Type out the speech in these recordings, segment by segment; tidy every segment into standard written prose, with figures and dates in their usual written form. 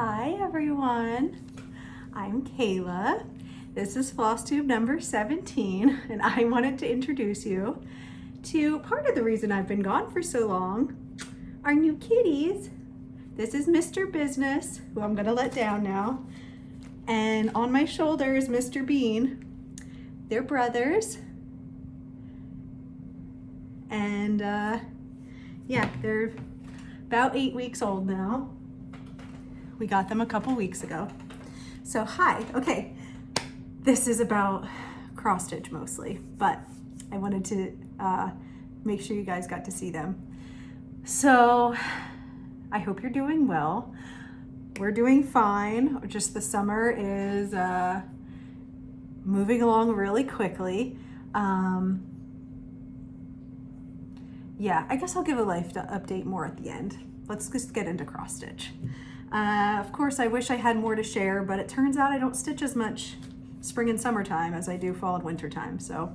Hi everyone, I'm Kayla. This is Flosstube number 17 and I wanted to introduce you to part of the reason I've been gone for so long, our new kitties. This is Mr. Business, who I'm gonna let down now, and on my shoulder is Mr. Bean. They're brothers, and yeah, they're about 8 weeks old now. We got them a couple weeks ago. So hi, okay. This is about cross stitch mostly, but I wanted to make sure you guys got to see them. So I hope you're doing well. We're doing fine. Just the summer is moving along really quickly. Yeah, I guess I'll give a life update more at the end. Let's just get into cross stitch. Of course, I wish I had more to share, but it turns out I don't stitch as much spring and summertime as I do fall and winter time, so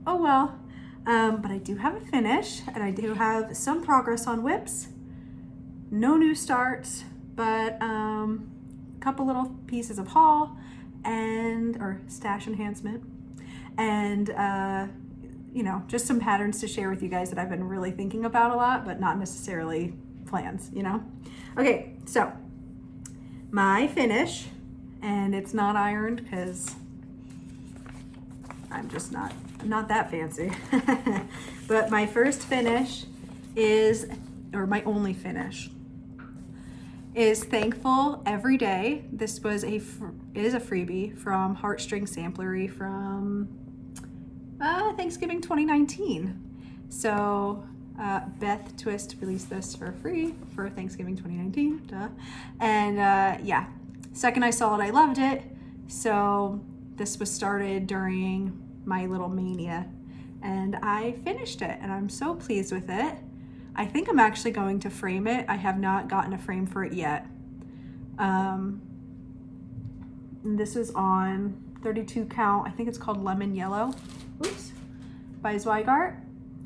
oh well. But I do have a finish, and I do have some progress on whips. No new starts, but a couple little pieces of haul or stash enhancement, and you know, just some patterns to share with you guys that I've been really thinking about a lot, but not necessarily plans, you know? Okay, so my finish, and it's not ironed because I'm just not that fancy. But my first finish is, or my only finish, is Thankful Every Day. This was is a freebie from Heartstring Samplery from Thanksgiving 2019. So Beth Twist released this for free for Thanksgiving 2019, duh. And yeah, second I saw it, I loved it. So this was started during my little mania, and I finished it, and I'm so pleased with it. I think I'm actually going to frame it. I have not gotten a frame for it yet. And this is on 32 count. I think it's called Lemon Yellow. Oops. By Zweigart,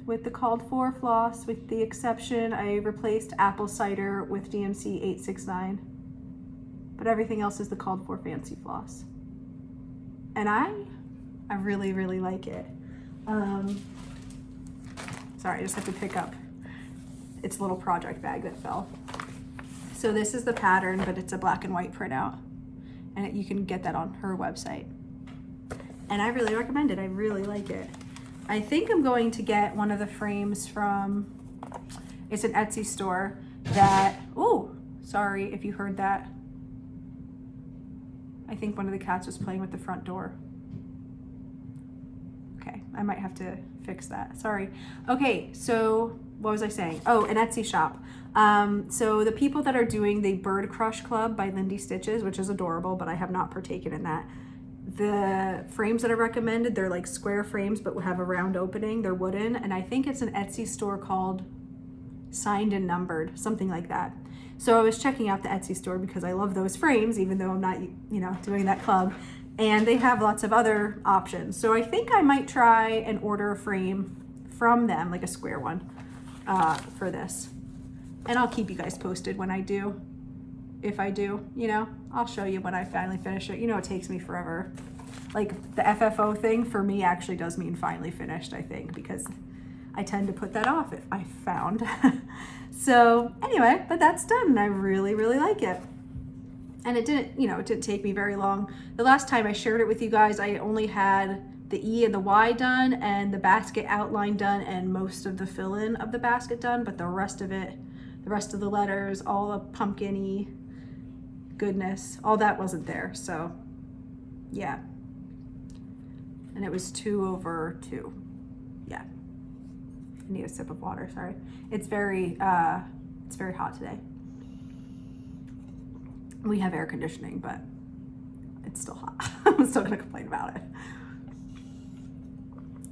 with the called for floss, with the exception I replaced apple cider with DMC 869, but everything else is the called for fancy floss, and I really like it. Sorry, I just have to pick up its little project bag that fell. So this is the pattern, but it's a black and white printout, and you can get that on her website, and I really recommend it. I really like it. I think I'm going to get one of the frames from, it's an Etsy store that, oh, sorry if you heard that. I think one of the cats was playing with the front door. Okay, I might have to fix that, sorry. Okay, so what was I saying? Oh, an Etsy shop. So the people that are doing the Bird Crush Club by Lindy Stitches, which is adorable, but I have not partaken in that. The frames that I recommended, they're like square frames but have a round opening. They're wooden, and I think it's an Etsy store called Signed and Numbered, something like that. So I was checking out the Etsy store because I love those frames, even though I'm not, you know, doing that club, and they have lots of other options. So I think I might try and order a frame from them, like a square one, for this, and I'll keep you guys posted when I do. If I do, you know, I'll show you when I finally finish it. You know, it takes me forever. Like the FFO thing for me actually does mean finally finished, I think, because I tend to put that off, if I found. So anyway, but that's done, and I really like it. And it didn't, you know, it didn't take me very long. The last time I shared it with you guys, I only had the E and the Y done, and the basket outline done, and most of the fill-in of the basket done, but the rest of it, the rest of the letters, all the pumpkin-y goodness, all that wasn't there. So yeah, and it was 2/2. Yeah, I need a sip of water, sorry. It's very hot today. We have air conditioning, but it's still hot. I'm still gonna complain about it.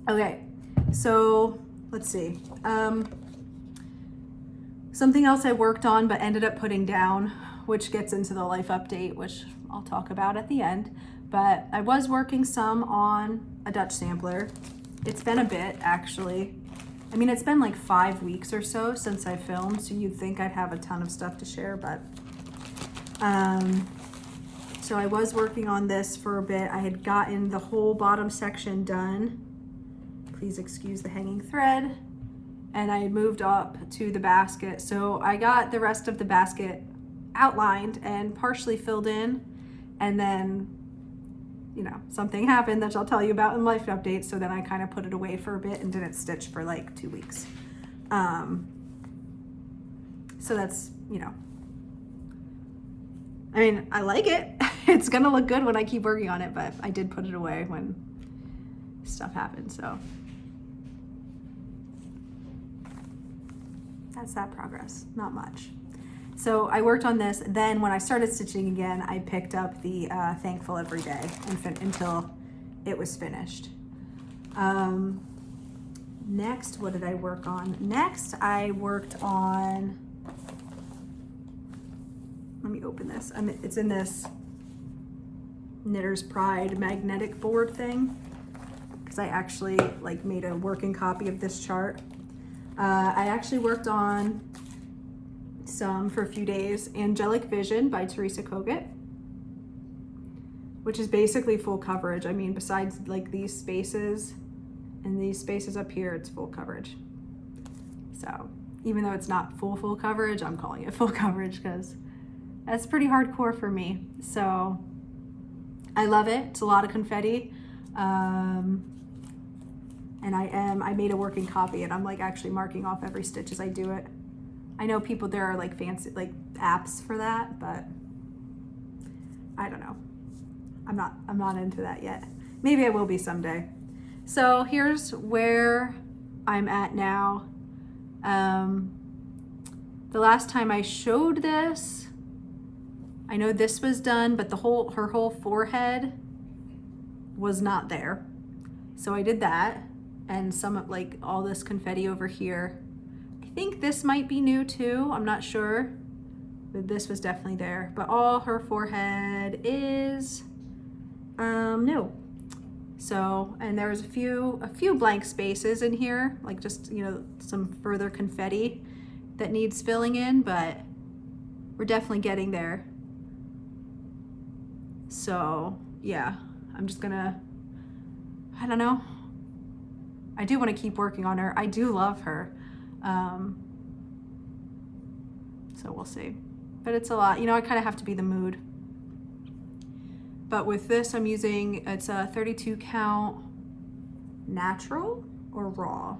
Okay, so let's see. Something else I worked on but ended up putting down, which gets into the life update, which I'll talk about at the end. But I was working some on a Dutch sampler. It's been a bit, actually. I mean, it's been like 5 weeks or so since I filmed, so you'd think I'd have a ton of stuff to share, but So I was working on this for a bit. I had gotten the whole bottom section done. Please excuse the hanging thread. And I had moved up to the basket. So I got the rest of the basket outlined and partially filled in. And then, you know, something happened that I'll tell you about in life updates. So then I kind of put it away for a bit and didn't stitch for like 2 weeks. So that's, you know, I mean, I like it. It's gonna look good when I keep working on it, but I did put it away when stuff happened, so. That's that progress, not much. So I worked on this, then when I started stitching again, I picked up the Thankful Every Day until it was finished. Next, what did I work on? Next, I worked on, let me open this. It's in this Knitter's Pride magnetic board thing, because I actually like made a working copy of this chart. I actually worked on some for a few days. Angelic Vision by Teresa Kogut, which is basically full coverage. I mean, besides like these spaces and these spaces up here, it's full coverage. So even though it's not full coverage, I'm calling it full coverage because that's pretty hardcore for me. So I love it. It's a lot of confetti. And I made a working copy and I'm like actually marking off every stitch as I do it. I know there are like fancy like apps for that, but I don't know. I'm not into that yet. Maybe I will be someday. So here's where I'm at now. The last time I showed this, I know this was done, but her whole forehead was not there. So I did that, and some of like all this confetti over here. I think this might be new too, I'm not sure, but this was definitely there. But all her forehead is new. So, and there's a few blank spaces in here, like just, you know, some further confetti that needs filling in, but we're definitely getting there. So yeah, I'm just gonna, I don't know. I do want to keep working on her. I do love her. So we'll see. But it's a lot. You know, I kind of have to be the mood. But with this, I'm using, it's a 32 count natural or raw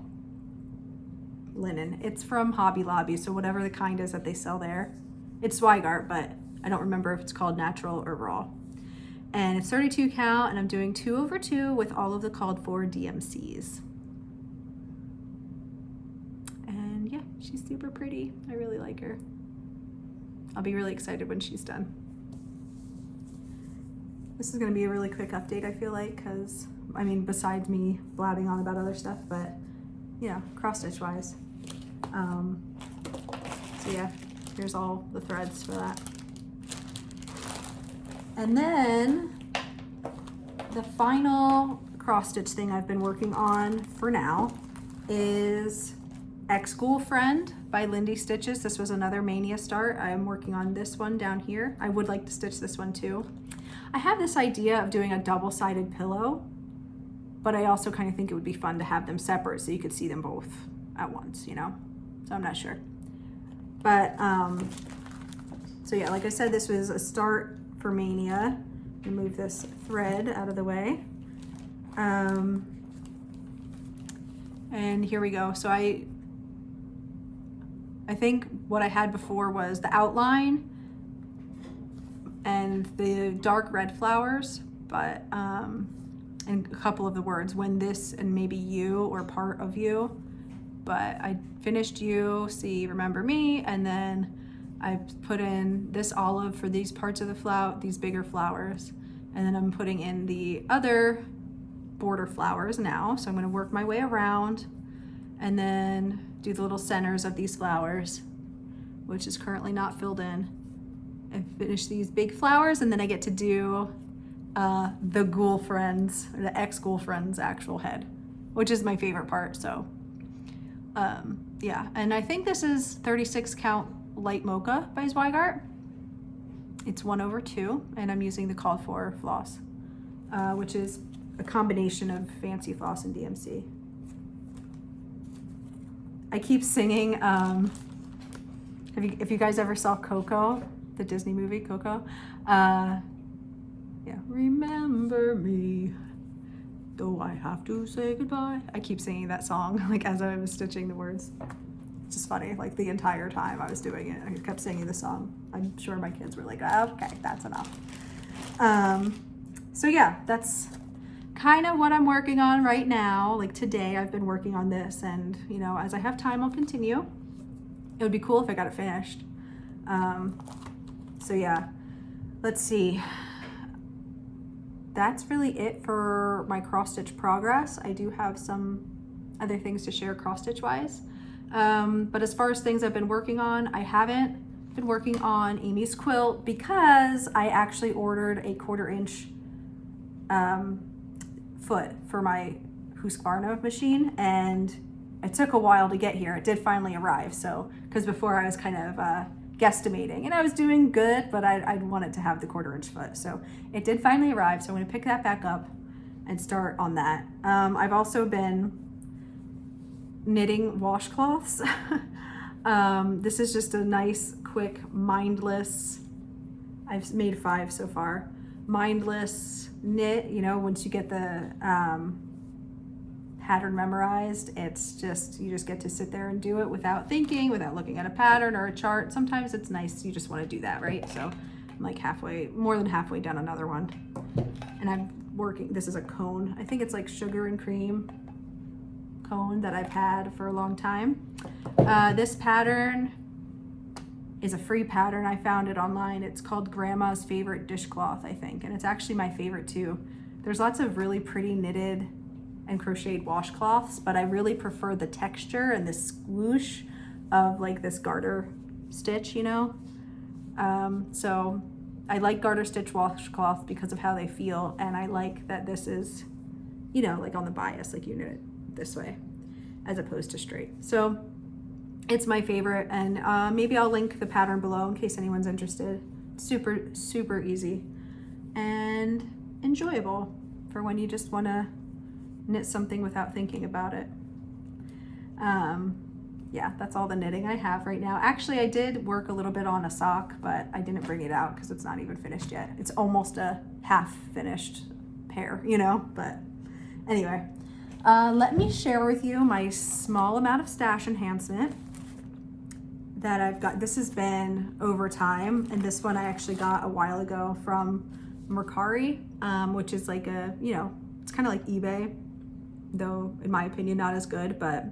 linen. It's from Hobby Lobby, so whatever the kind is that they sell there. It's Zweigart, but I don't remember if it's called natural or raw. And it's 32 count, and I'm doing 2/2 with all of the called for DMCs. And yeah, she's super pretty. I really like her. I'll be really excited when she's done. This is gonna be a really quick update, I feel like, because, I mean, besides me blabbing on about other stuff, but, you know, cross-stitch wise. So yeah, here's all the threads for that. And then the final cross-stitch thing I've been working on for now is Ex-Girlfriend by Lindy Stitches. This was another Mania start. I'm working on this one down here. I would like to stitch this one too. I have this idea of doing a double-sided pillow, but I also kind of think it would be fun to have them separate so you could see them both at once, you know? So I'm not sure. But, so yeah, like I said, this was a start for Mania. I'm gonna move this thread out of the way. And here we go. So I think what I had before was the outline and the dark red flowers, but and a couple of the words, when this and maybe you or part of you. But I finished you, see, remember me, and then I put in this olive for these parts of the flower, these bigger flowers, and then I'm putting in the other border flowers now. So I'm going to work my way around and then do the little centers of these flowers, which is currently not filled in, and finish these big flowers, and then I get to do the girlfriend's, or the ex-girlfriend's actual head, which is my favorite part. So yeah, and I think this is 36 count light mocha by Zweigart. It's 1/2, and I'm using the called for floss, which is a combination of fancy floss and DMC. I keep singing, if you guys ever saw Coco, the Disney movie Coco, yeah, remember me, though I have to say goodbye. I keep singing that song like as I was stitching the words. It's just funny, like the entire time I was doing it, I kept singing the song. I'm sure my kids were like, okay, that's enough. So yeah, that's kind of what I'm working on right now. Like today I've been working on this, and you know, as I have time, I'll continue. It would be cool if I got it finished. So yeah, let's see. That's really it for my cross stitch progress. I do have some other things to share cross stitch wise. But as far as things I've been working on, I haven't been working on Amy's quilt because I actually ordered a 1/4 inch foot for my Husqvarna machine, and it took a while to get here. It did finally arrive. So, because before I was kind of guesstimating, and I was doing good, but I'd wanted to have the 1/4 inch foot. So it did finally arrive. So I'm going to pick that back up and start on that. I've also been knitting washcloths. This is just a nice, quick, mindless, I've made 5 so far, mindless knit. You know, once you get the pattern memorized, it's just, you just get to sit there and do it without thinking, without looking at a pattern or a chart. Sometimes it's nice, you just want to do that, right? So I'm like more than halfway done another one, and I'm working, this is a cone. I think it's like sugar and cream cone that I've had for a long time. This pattern is a free pattern. I found it online. It's called Grandma's Favorite Dishcloth, I think, and it's actually my favorite too. There's lots of really pretty knitted and crocheted washcloths, but I really prefer the texture and the swoosh of like this garter stitch, you know? So I like garter stitch washcloth because of how they feel, and I like that this is, you know, like on the bias, like you knit it this way as opposed to straight. So it's my favorite, and maybe I'll link the pattern below in case anyone's interested. Super, super easy and enjoyable for when you just want to knit something without thinking about it. Yeah, that's all the knitting I have right now. Actually, I did work a little bit on a sock, but I didn't bring it out because it's not even finished yet. It's almost a half finished pair, you know, but anyway. Let me share with you my small amount of stash enhancement that I've got. This has been over time, and this one I actually got a while ago from Mercari, which is like a, you know, it's kind of like eBay, though in my opinion not as good, but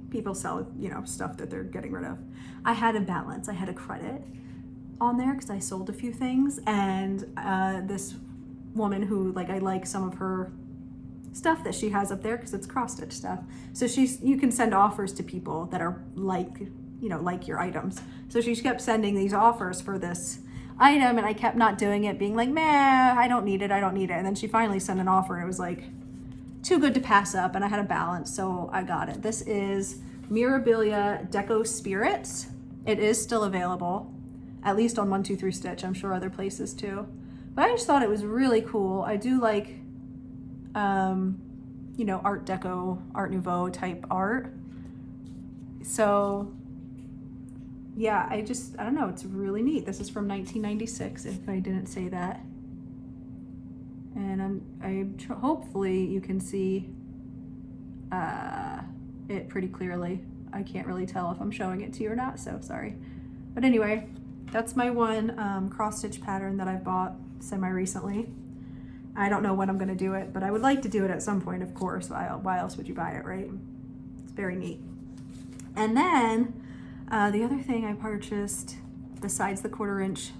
people sell, you know, stuff that they're getting rid of. I had a balance, I had a credit on there because I sold a few things, and this woman who, like, I like some of her stuff that she has up there because it's cross stitch stuff. So you can send offers to people that are like, you know, like your items. So she kept sending these offers for this item, and I kept not doing it, being like, meh, I don't need it. And then she finally sent an offer, and it was like too good to pass up, and I had a balance, so I got it. This is Mirabilia Deco Spirits. It is still available, at least on 123 Stitch. I'm sure other places too. But I just thought it was really cool. I do like you know, Art Deco, Art Nouveau type art. So yeah, I don't know, it's really neat. This is from 1996, if I didn't say that. And hopefully you can see it pretty clearly. I can't really tell if I'm showing it to you or not, so sorry. But anyway, that's my one cross stitch pattern that I bought semi-recently. I don't know when I'm gonna do it, but I would like to do it at some point, of course. Why else would you buy it, right? It's very neat. And then the other thing I purchased, besides the 1/4 inch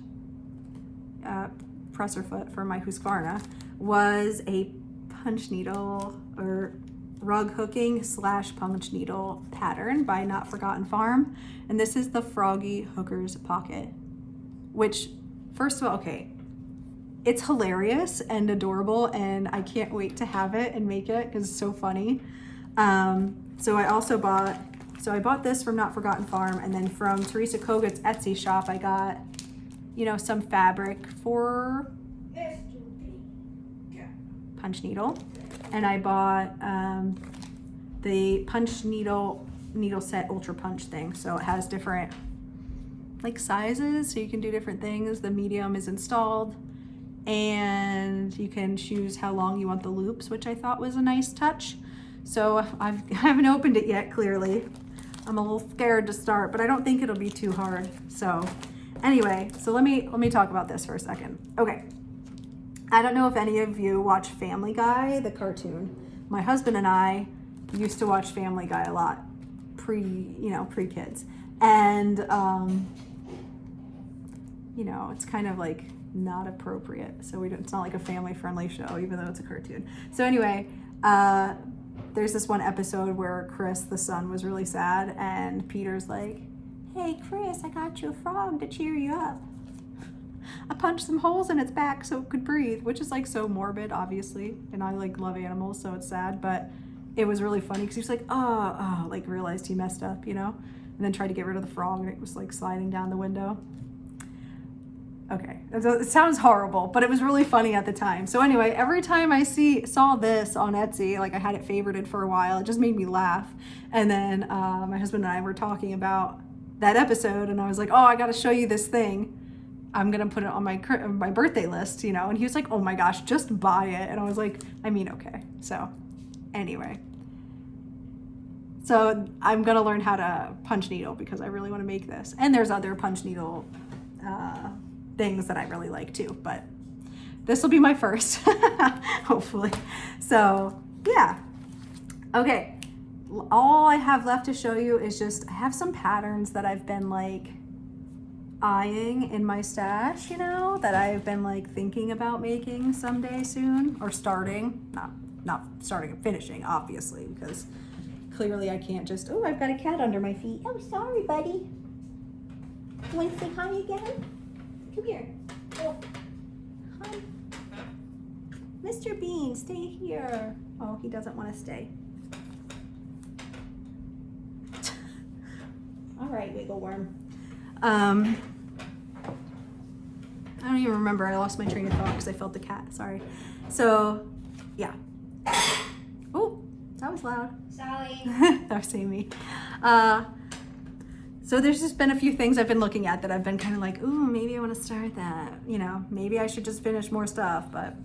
presser foot for my Husqvarna, was a punch needle or rug hooking / punch needle pattern by Not Forgotten Farm. And this is the Froggy Hooker's Pocket, which, first of all, okay, it's hilarious and adorable, and I can't wait to have it and make it because it's so funny. So I bought this from Not Forgotten Farm, and then from Teresa Kogut's Etsy shop, I got you know, some fabric for punch needle, and I bought the punch needle set ultra punch thing. So it has different like sizes, so you can do different things. The medium is installed, and you can choose how long you want the loops, which I thought was a nice touch. So I haven't opened it yet, clearly. I'm a little scared to start, but I don't think it'll be too hard. So anyway, so let me talk about this for a second. Okay, I don't know if any of you watch Family Guy, the cartoon. My husband and I used to watch Family Guy a lot, pre-kids. And, you know, it's kind of like not appropriate. So it's not like a family-friendly show, even though it's a cartoon. So anyway, there's this one episode where Chris, the son, was really sad, and Peter's like, "Hey, Chris, I got you a frog to cheer you up. I punched some holes in its back so it could breathe," which is like so morbid, obviously. And I like love animals, so it's sad, but it was really funny because he was like, oh, like realized he messed up, you know, and then tried to get rid of the frog, and it was like sliding down the window. Okay, it sounds horrible, but it was really funny at the time. So anyway, every time I saw this on Etsy, like I had it favorited for a while, it just made me laugh. And then my husband and I were talking about that episode, and I was like, "Oh, I got to show you this thing. I'm gonna put it on my birthday list, you know." And he was like, "Oh my gosh, just buy it." And I was like, "I mean, okay." So anyway, so I'm gonna learn how to punch needle because I really want to make this. And there's other punch needle things that I really like too, but this will be my first, hopefully. So yeah, okay. All I have left to show you is I have some patterns that I've been like eyeing in my stash, you know, that I've been like thinking about making someday soon, or starting, not starting and finishing, obviously, because clearly I can't just, oh, I've got a cat under my feet. Oh, sorry, buddy. You want to say hi again? Come here. Oh, hi. Mr. Bean, stay here. Oh, he doesn't want to stay. All right, wiggle worm. I don't even remember. I lost my train of thought because I felt the cat. Sorry. So, yeah. Oh, that was loud. Sorry. That was Amy. So there's just been a few things I've been looking at that I've been kind of like, ooh, maybe I want to start that. You know, maybe I should just finish more stuff. But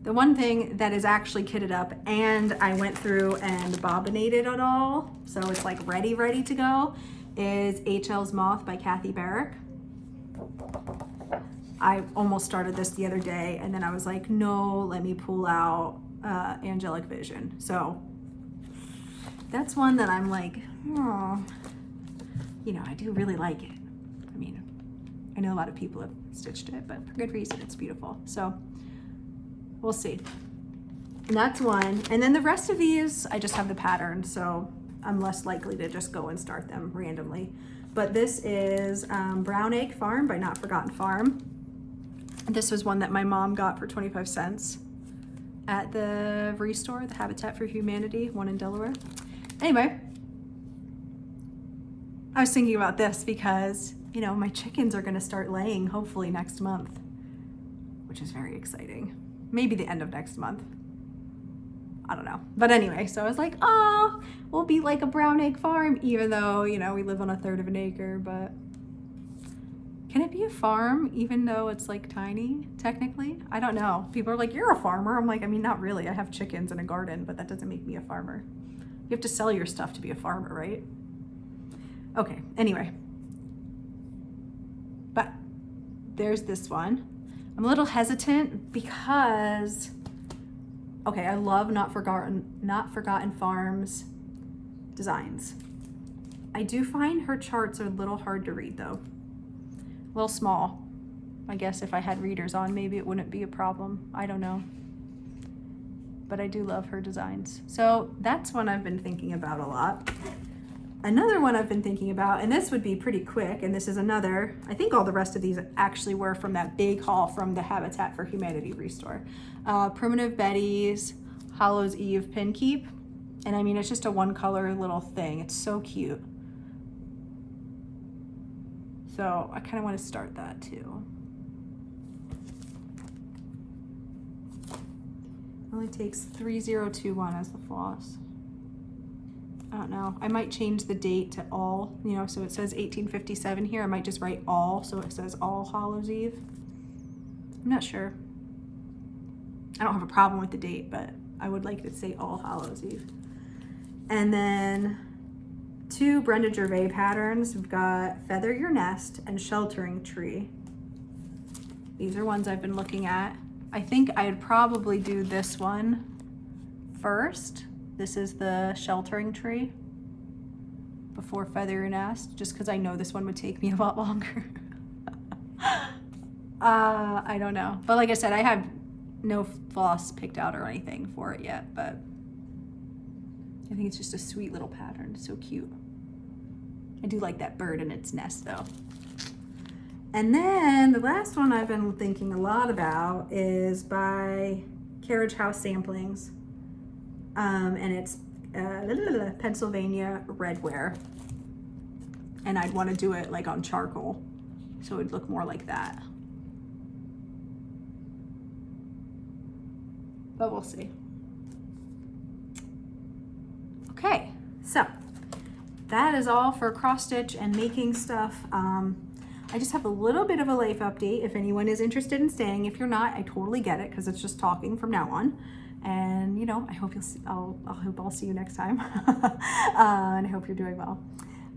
the one thing that is actually kitted up, and I went through and bobbinated it all, so it's like ready to go, is HL's Moth by Kathy Barrick. I almost started this the other day, and then I was like, no, let me pull out Angelic Vision. So that's one that I'm like, oh, you know, I do really like it. I mean, I know a lot of people have stitched it, but for good reason. It's beautiful. So we'll see. And that's one. And then the rest of these, I just have the pattern, so I'm less likely to just go and start them randomly. But this is Brown Egg Farm by Not Forgotten Farm. This was one that my mom got for 25 cents at the Restore, the Habitat for Humanity, one in Delaware. Anyway, I was thinking about this because, you know, my chickens are gonna start laying hopefully next month, which is very exciting. Maybe the end of next month. I don't know. But anyway, so I was like, oh, we'll be like a brown egg farm, even though, you know, we live on 1/3 of an acre, but can it be a farm even though it's like tiny, technically? I don't know. People are like, you're a farmer. I'm like, I mean, not really. I have chickens and a garden, but that doesn't make me a farmer. You have to sell your stuff to be a farmer, right? Okay, anyway. But there's this one. I'm a little hesitant because, okay, I love Not Forgotten Farms designs. I do find her charts are a little hard to read though. A little small. I guess if I had readers on, maybe it wouldn't be a problem. I don't know. But I do love her designs. So that's one I've been thinking about a lot. Another one I've been thinking about, and this would be pretty quick, and this is another, I think all the rest of these actually were from that big haul from the Habitat for Humanity Restore. Primitive Betty's Hollow's Eve Pin Keep. And I mean, it's just a one color little thing. It's so cute. So I kind of want to start that too. Only takes 3021 as the floss. I don't know. I might change the date to all, you know, so it says 1857 here. I might just write all, so it says All Hallows Eve. I'm not sure. I don't have a problem with the date, but I would like to say All Hallows Eve. And then 2 Brenda Gervais patterns. We've got Feather Your Nest and Sheltering Tree. These are ones I've been looking at. I think I'd probably do this one first. This is the Sheltering Tree before Feather Your Nest, just because I know this one would take me a lot longer. I don't know. But like I said, I have no floss picked out or anything for it yet, but I think it's just a sweet little pattern. It's so cute. I do like that bird in its nest though. And then the last one I've been thinking a lot about is by Carriage House Samplings. And it's Pennsylvania Redware. And I'd want to do it like on charcoal, so it would look more like that. But we'll see. Okay, so that is all for cross stitch and making stuff. I just have a little bit of a life update if anyone is interested in staying. If you're not, I totally get it because it's just talking from now on. And you know, I hope you'll see, I'll see you next time. And I hope you're doing well.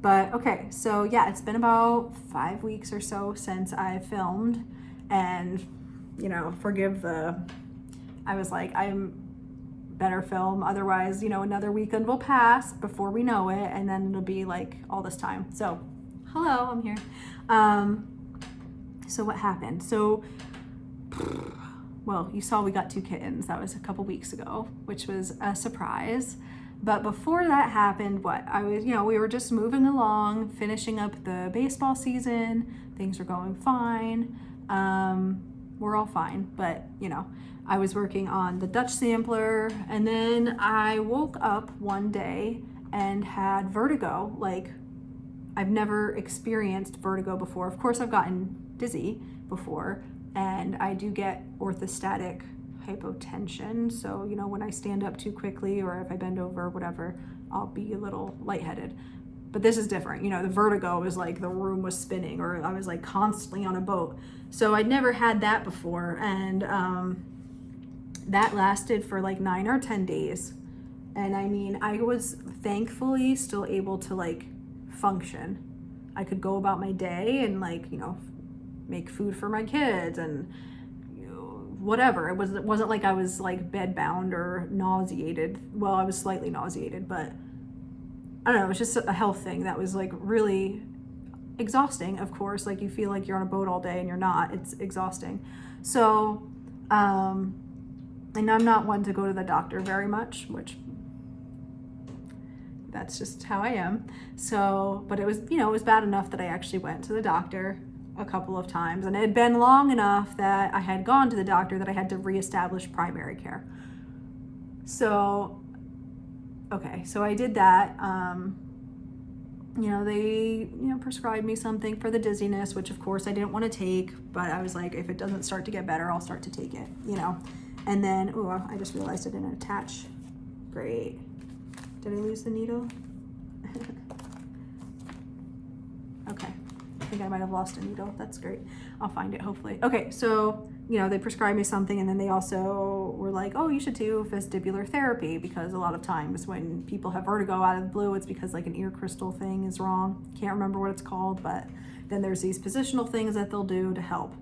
But okay, so yeah, it's been about 5 weeks or so since I filmed, and you know, forgive the, I was like, I'm better film, otherwise, you know, another weekend will pass before we know it, and then it'll be like all this time. So hello, I'm here. So what happened? So, well, you saw we got 2 kittens. That was a couple weeks ago, which was a surprise. But before that happened, we were just moving along, finishing up the baseball season. Things were going fine. We're all fine, but you know, I was working on the Dutch sampler, and then I woke up one day and had vertigo. Like, I've never experienced vertigo before. Of course, I've gotten dizzy before, and I do get orthostatic hypotension. So, you know, when I stand up too quickly or if I bend over or whatever, I'll be a little lightheaded. But this is different. You know, the vertigo was like the room was spinning, or I was like constantly on a boat. So I'd never had that before. And that lasted for like 9 or 10 days. And I mean, I was thankfully still able to like function. I could go about my day and like, you know, make food for my kids and whatever. It wasn't like I was like bedbound or nauseated. Well, I was slightly nauseated, but I don't know, it was just a health thing that was like really exhausting, of course. Like, you feel like you're on a boat all day and you're not. It's exhausting. So, and I'm not one to go to the doctor very much, which that's just how I am. So, but it was, you know, it was bad enough that I actually went to the doctor a couple of times, and it had been long enough that I had gone to the doctor that I had to reestablish primary care. So, okay, so I did that. You know, they, you know, prescribed me something for the dizziness, which of course I didn't want to take, but I was like, if it doesn't start to get better, I'll start to take it, you know. And then, oh, I just realized I didn't attach. Great. Did I lose the needle? Okay. I think I might have lost a needle. That's great. I'll find it hopefully. Okay, so, you know, they prescribed me something, and then they also were like, oh, you should do vestibular therapy, because a lot of times when people have vertigo out of the blue, it's because like an ear crystal thing is wrong. Can't remember what it's called, but then there's these positional things that they'll do to help.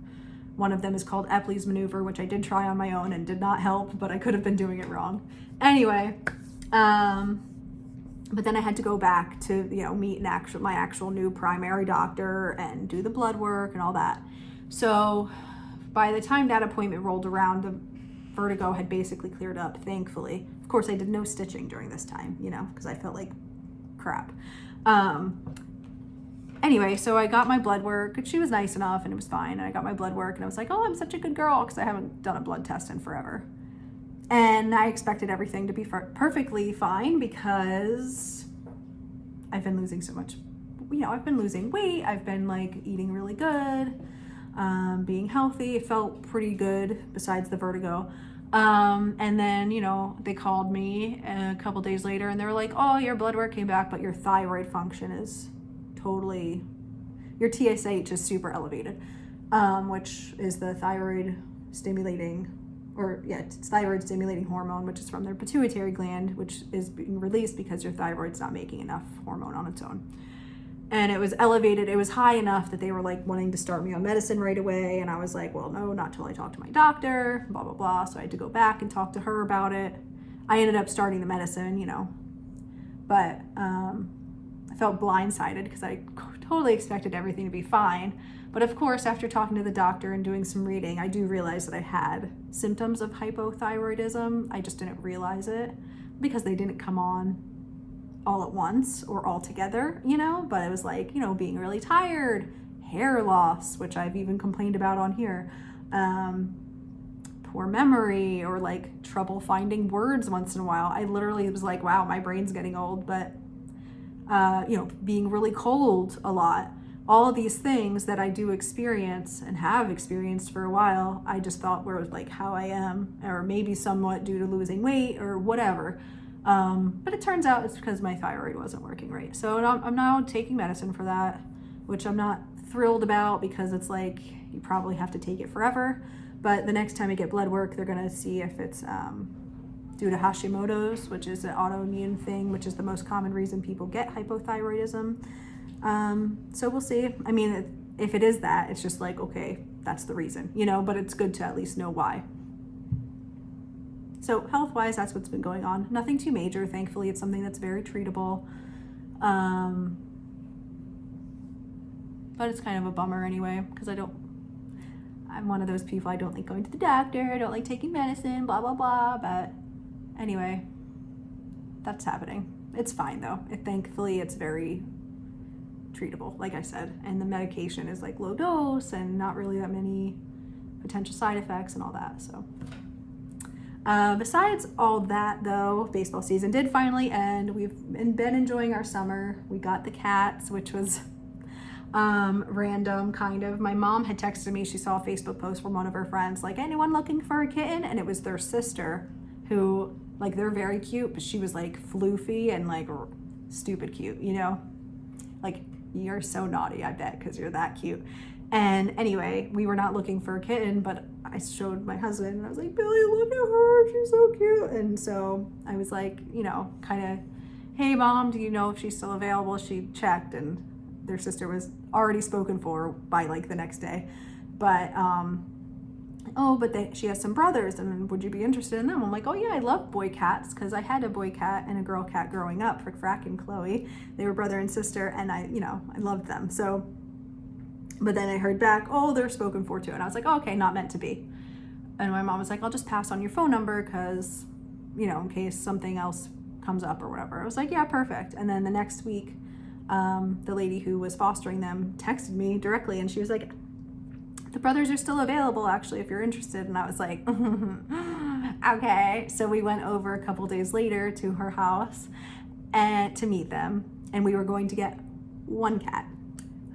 One of them is called Epley's maneuver, which I did try on my own and did not help, but I could have been doing it wrong. Anyway, but then I had to go back to, you know, meet my actual new primary doctor and do the blood work and all that. So by the time that appointment rolled around, the vertigo had basically cleared up, thankfully. Of course, I did no stitching during this time, you know, because I felt like crap. Anyway, so I got my blood work, and she was nice enough, and it was fine. And I got my blood work, and I was like, oh, I'm such a good girl, because I haven't done a blood test in forever. And I expected everything to be perfectly fine, because I've been losing so much I've been losing weight. I've been like eating really good, being healthy. It felt pretty good besides the vertigo. And then, they called me a couple days later and they were like, oh, your blood work came back, but your thyroid function is totally, your TSH is super elevated, which is the thyroid stimulating hormone, which is from their pituitary gland, which is being released because your thyroid's not making enough hormone on its own. And it was elevated. It was high enough that they were like wanting to start me on medicine right away. And I was like, well, no, not till I talk to my doctor, blah, blah, blah. So I had to go back and talk to her about it. I ended up starting the medicine, but I felt blindsided because I totally expected everything to be fine. But of course, after talking to the doctor and doing some reading, I do realize that I had symptoms of hypothyroidism. I just didn't realize it because they didn't come on all at once or all together, but it was like, being really tired, hair loss, which I've even complained about on here, poor memory, or like trouble finding words once in a while. I literally was like, wow, my brain's getting old, but being really cold a lot. All of these things that I do experience and have experienced for a while, I just thought were like how I am, or maybe somewhat due to losing weight or whatever. But it turns out it's because my thyroid wasn't working right. So I'm now taking medicine for that, which I'm not thrilled about because it's like you probably have to take it forever. But the next time I get blood work, they're going to see if it's due to Hashimoto's, which is an autoimmune thing, which is the most common reason people get hypothyroidism. So we'll see. I mean, if it is that, it's just like, okay, that's the reason, but it's good to at least know why. So health-wise, that's what's been going on. Nothing too major. Thankfully, it's something that's very treatable. But it's kind of a bummer anyway, because I'm one of those people, I don't like going to the doctor, I don't like taking medicine, blah, blah, blah. But anyway, that's happening. It's fine though. Thankfully, it's very treatable, like I said. And the medication is like low dose and not really that many potential side effects and all that, so. Besides all that though, baseball season did finally end. We've been enjoying our summer. We got the cats, which was random kind of. My mom had texted me, she saw a Facebook post from one of her friends, like, anyone looking for a kitten? And it was their sister, who, like, they're very cute, but she was like floofy and like stupid cute, like, you're so naughty, I bet, because you're that cute. And anyway, we were not looking for a kitten, but I showed my husband and I was like, Billy, look at her, she's so cute. And so I was like, kind of, hey mom, do you know if she's still available? She checked and their sister was already spoken for by like the next day. But she has some brothers, and would you be interested in them? I'm like, oh yeah, I love boy cats, because I had a boy cat and a girl cat growing up, for Frack and Chloe. They were brother and sister, and I loved them. So, but then I heard back, oh, they're spoken for too. And I was like, oh, okay, not meant to be. And my mom was like, I'll just pass on your phone number because, in case something else comes up or whatever. I was like, yeah, perfect. And then the next week, the lady who was fostering them texted me directly, and she was like, the brothers are still available, actually, if you're interested. And I was like, okay. So we went over a couple days later to her house and to meet them. And we were going to get one cat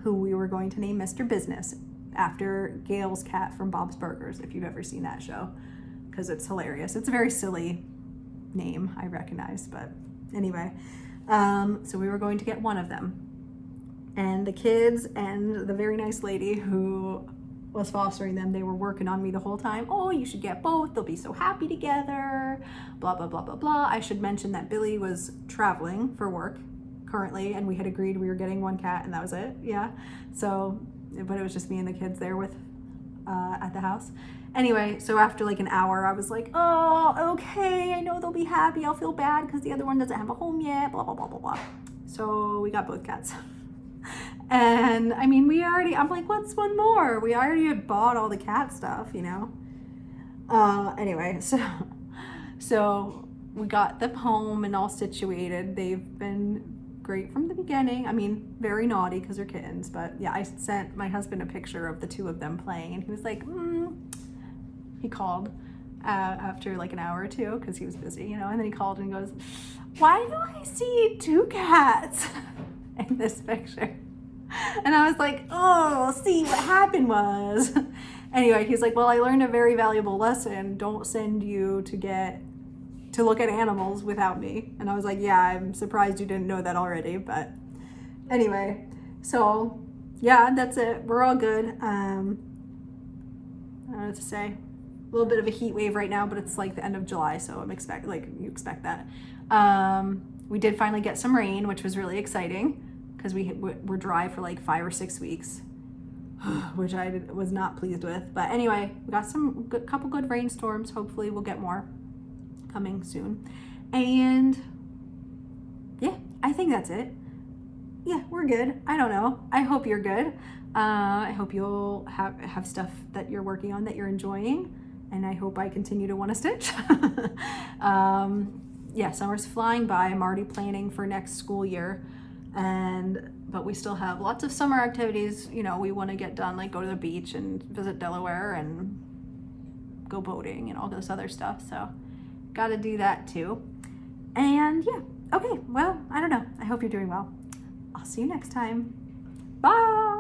who we were going to name Mr. Business, after Gail's cat from Bob's Burgers, if you've ever seen that show, because it's hilarious. It's a very silly name, I recognize, but anyway. So we were going to get one of them. And the kids and the very nice lady who was fostering them, they were working on me the whole time. Oh, you should get both. They'll be so happy together. Blah, blah, blah, blah, blah. I should mention that Billy was traveling for work currently, and we had agreed we were getting one cat, and that was it. Yeah. So, but it was just me and the kids there with at the house. Anyway, so after like an hour, I was like, oh, okay, I know they'll be happy. I'll feel bad because the other one doesn't have a home yet. Blah, blah, blah, blah, blah. So we got both cats. And I mean, I'm like, what's one more? We already had bought all the cat stuff, Anyway, so we got them home and all situated. They've been great from the beginning. I mean, very naughty because they're kittens, but yeah, I sent my husband a picture of the two of them playing, and he was like, he called after like an hour or two because he was busy, and then he called and goes, why do I see two cats? in this picture. And I was like, oh, see, what happened was. Anyway, he's like, well, I learned a very valuable lesson. Don't send you to look at animals without me. And I was like, yeah, I'm surprised you didn't know that already. But anyway, so yeah, that's it. We're all good. I don't know what to say. A little bit of a heat wave right now, but it's like the end of July, so you expect that. We did finally get some rain, which was really exciting because we're dry for like 5 or 6 weeks, which I was not pleased with. But anyway, we got couple good rainstorms. Hopefully we'll get more coming soon. And yeah, I think that's it. Yeah, we're good. I don't know. I hope you're good. I hope you'll have stuff that you're working on that you're enjoying. And I hope I continue to want to stitch. Yeah, summer's flying by. I'm already planning for next school year. But we still have lots of summer activities, you know, we want to get done, like go to the beach and visit Delaware and go boating and all this other stuff. So got to do that too. And yeah, okay, well, I don't know. I hope you're doing well. I'll see you next time. Bye.